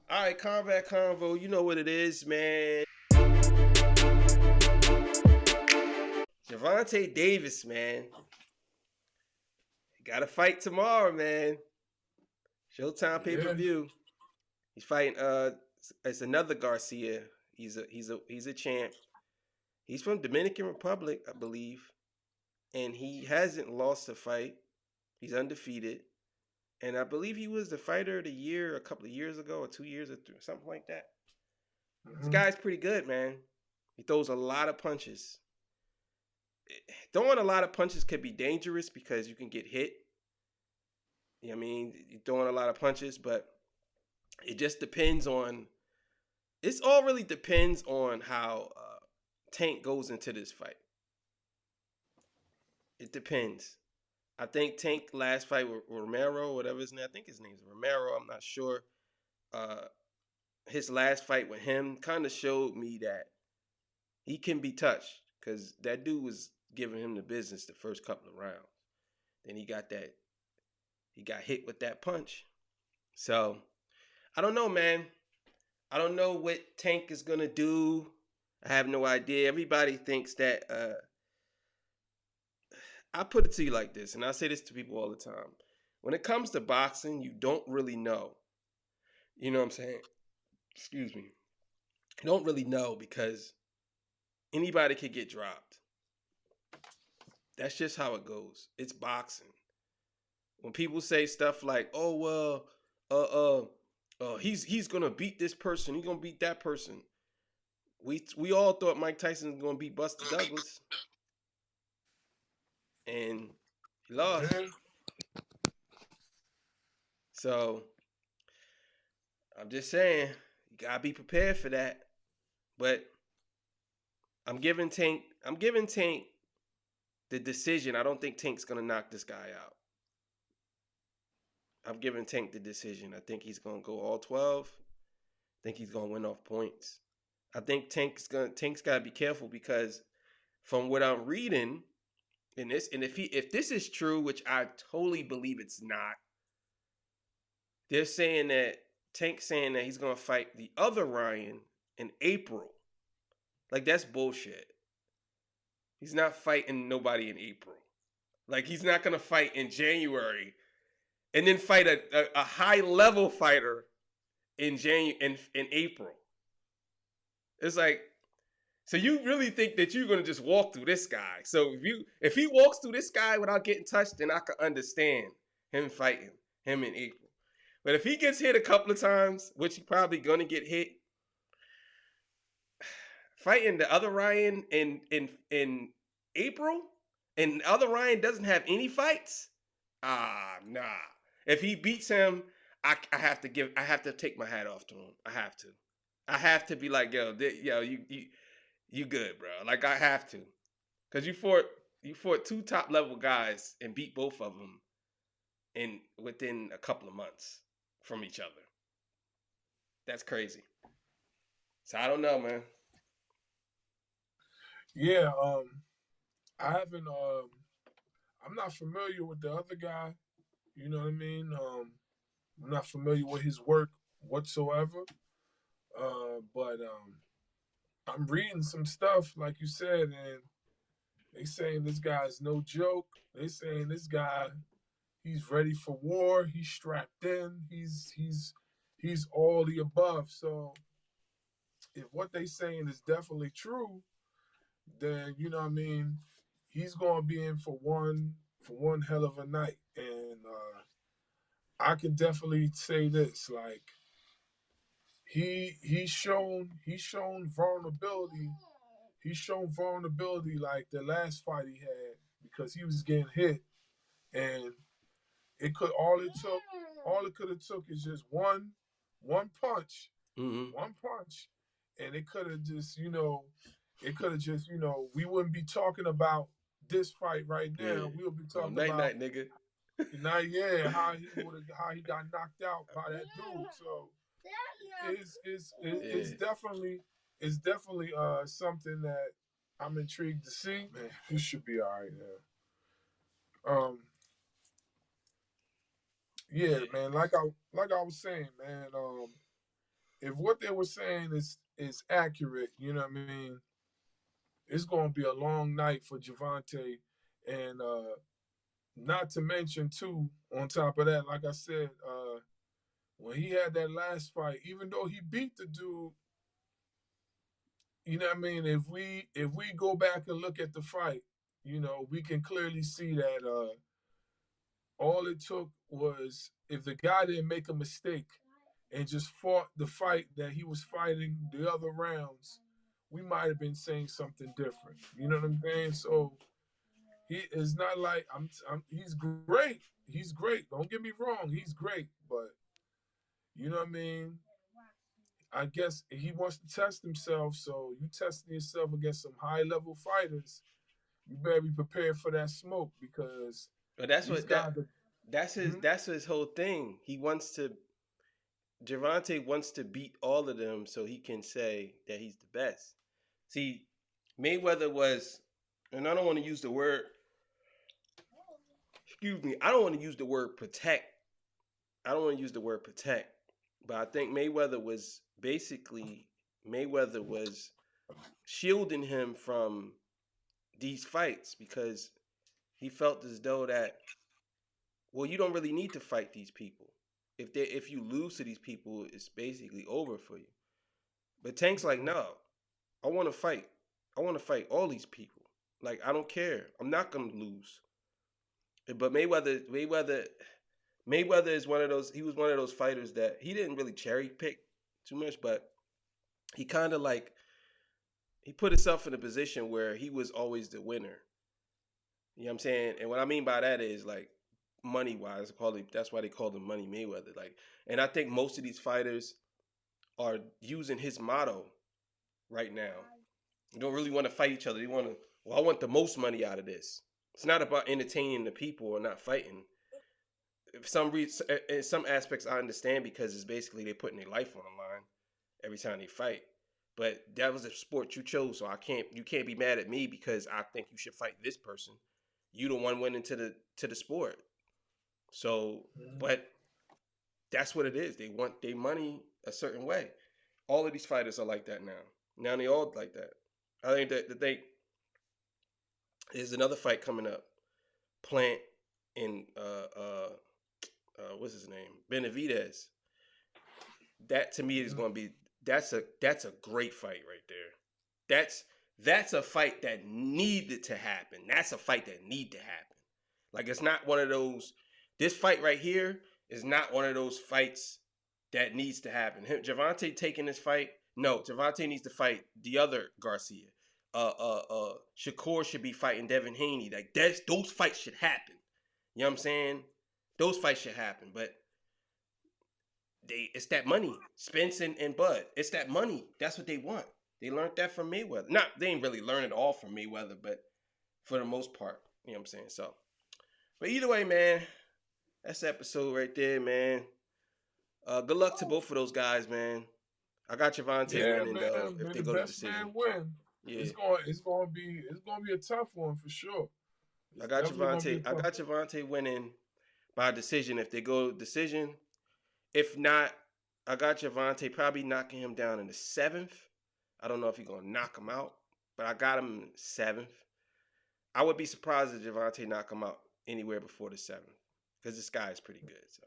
All right, Combat Convo. You know what it is, man. Javante Davis, man. Got to fight tomorrow, man. Showtime pay per Yeah. view. He's fighting. It's another Garcia. He's a champ. He's from Dominican Republic, I believe, and he hasn't lost a fight. He's undefeated, and I believe he was the fighter of the year a couple of years ago, or 2 years, or something like that. This Hmm. guy's pretty good, man. He throws a lot of punches. Throwing a lot of punches could be dangerous because you can get hit. You know what I mean? You're throwing a lot of punches, but it just depends on. It's all really depends on how Tank goes into this fight. It depends. I think Tank last fight with Romero, whatever his name, I think his name's Romero. I'm not sure. Uh, his last fight with him kind of showed me that he can be touched because that dude was giving him the business the first couple of rounds. Then he got hit with that punch. So I don't know, man. I don't know what Tank is gonna do. I have no idea. Everybody thinks that. I put it to you like this, and I say this to people all the time. When it comes to boxing, you don't really know. You know what I'm saying? Excuse me. You don't really know because anybody could get dropped. That's just how it goes. It's boxing. When people say stuff like, "Oh well, he's gonna beat this person. He's gonna beat that person." We all thought Mike Tyson was gonna beat Buster Douglas, and he lost. Yeah. So I'm just saying, you gotta be prepared for that. But I'm giving Tank the decision. I don't think Tank's gonna knock this guy out. I'm giving Tank the decision. I think he's gonna go all 12. I think he's gonna win off points. I think Tank's gotta be careful because from what I'm reading in this, and if this is true, which I totally believe it's not, they're saying that Tank's saying that he's gonna fight the other Ryan in April. Like that's bullshit. He's not fighting nobody in April. Like he's not gonna fight in January and then fight a high level fighter in in April. It's like, so you really think that you're gonna just walk through this guy? So if he walks through this guy without getting touched, then I can understand him fighting him in April. But if he gets hit a couple of times, which he probably gonna get hit, fighting the other Ryan in April, and the other Ryan doesn't have any fights. Nah. If he beats him, I have to take my hat off to him. I have to. I have to be like, yo, you good, bro. Like I have to, cause you fought two top level guys and beat both of them in within a couple of months from each other. That's crazy. So I don't know, man. Yeah. I haven't. I'm not familiar with the other guy. You know what I mean? I'm not familiar with his work whatsoever. But I'm reading some stuff, like you said, and they saying this guy's no joke. They saying this guy, he's ready for war. He's strapped in. He's all the above. So if what they saying is definitely true, then you know what I mean. He's gonna be in for one hell of a night, and I can definitely say this: like he's shown vulnerability. He's shown vulnerability like the last fight he had because he was getting hit, and it could all it could have took is just one punch, Mm-hmm. one punch, and it could have just it could have just we wouldn't be talking about this fight right Yeah. now. We'll be Oh, talking night about night, nigga. now, yeah, how he got knocked out by that dude. So it's Yeah. definitely something that I'm intrigued to see. Man, this should be all right now. Yeah, Yeah. man. Like I was saying, man. if what they were saying is accurate, you know what I mean, it's going to be a long night for Javante, and not to mention too. On top of that, like I said, when he had that last fight, even though he beat the dude, you know what I mean. If we go back and look at the fight, we can clearly see that all it took was if the guy didn't make a mistake and just fought the fight that he was fighting the other rounds, we might have been saying something different. You know what I'm saying? So he is not like he's great. He's great. Don't get me wrong. He's great, but you know what I mean. I guess he wants to test himself. So you testing yourself against some high level fighters. You better be prepared for that smoke because But that's these what guys are. Hmm? that's his whole thing. Javante wants to beat all of them so he can say that he's the best. See, Mayweather was, and I don't want to use the word. Excuse me. I don't want to use the word protect. I don't want to use the word protect, but I think Mayweather was shielding him from these fights because he felt as though that, well, you don't really need to fight these people. If you lose to these people, it's basically over for you. But Tank's like, no, I want to fight. I want to fight all these people. Like, I don't care. I'm not gonna lose. But Mayweather is one of those. He was one of those fighters that he didn't really cherry pick too much, but he kind of like he put himself in a position where he was always the winner. You know what I'm saying? And what I mean by that is like money wise, that's why they call him Money Mayweather. Like, and I think most of these fighters are using his motto right now. They don't really want to fight each other. They want to. Well, I want the most money out of this. It's not about entertaining the people or not fighting. In some aspects, I understand because it's basically they're putting their life on the line every time they fight. But that was a sport you chose, so you can't be mad at me because I think you should fight this person. You the one went into the sport. So, but that's what it is. They want their money a certain way. All of these fighters are like that now. Now they all like that. I think that there's another fight coming up. Plant and what's his name? Benavidez. That to me is going to be that's a great fight right there. That's a fight that needed to happen. That's a fight that need to happen. Like it's not one of those. This fight right here is not one of those fights that needs to happen. Javante taking this fight. No, Javante needs to fight the other Garcia. Shakur should be fighting Devin Haney. Like those fights should happen. You know what I'm saying? Those fights should happen. But it's that money. Spence and Bud. It's that money. That's what they want. They learned that from Mayweather. Not they ain't really learn it all from Mayweather, but for the most part. You know what I'm saying? So but either way, man, that's the episode right there, man. Good luck to both of those guys, man. I got Javante Yeah, winning though man. if May they the go to best man decision. win. Yeah. It's gonna be a tough one for sure. I It's got definitely gonna be a Javante. I tough got Javante winning by decision if they go decision. If not, I got Javante probably knocking him down in the seventh. I don't know if he's gonna knock him out, but I got him in the seventh. I would be surprised if Javante knock him out anywhere before the seventh because this guy is pretty good. So.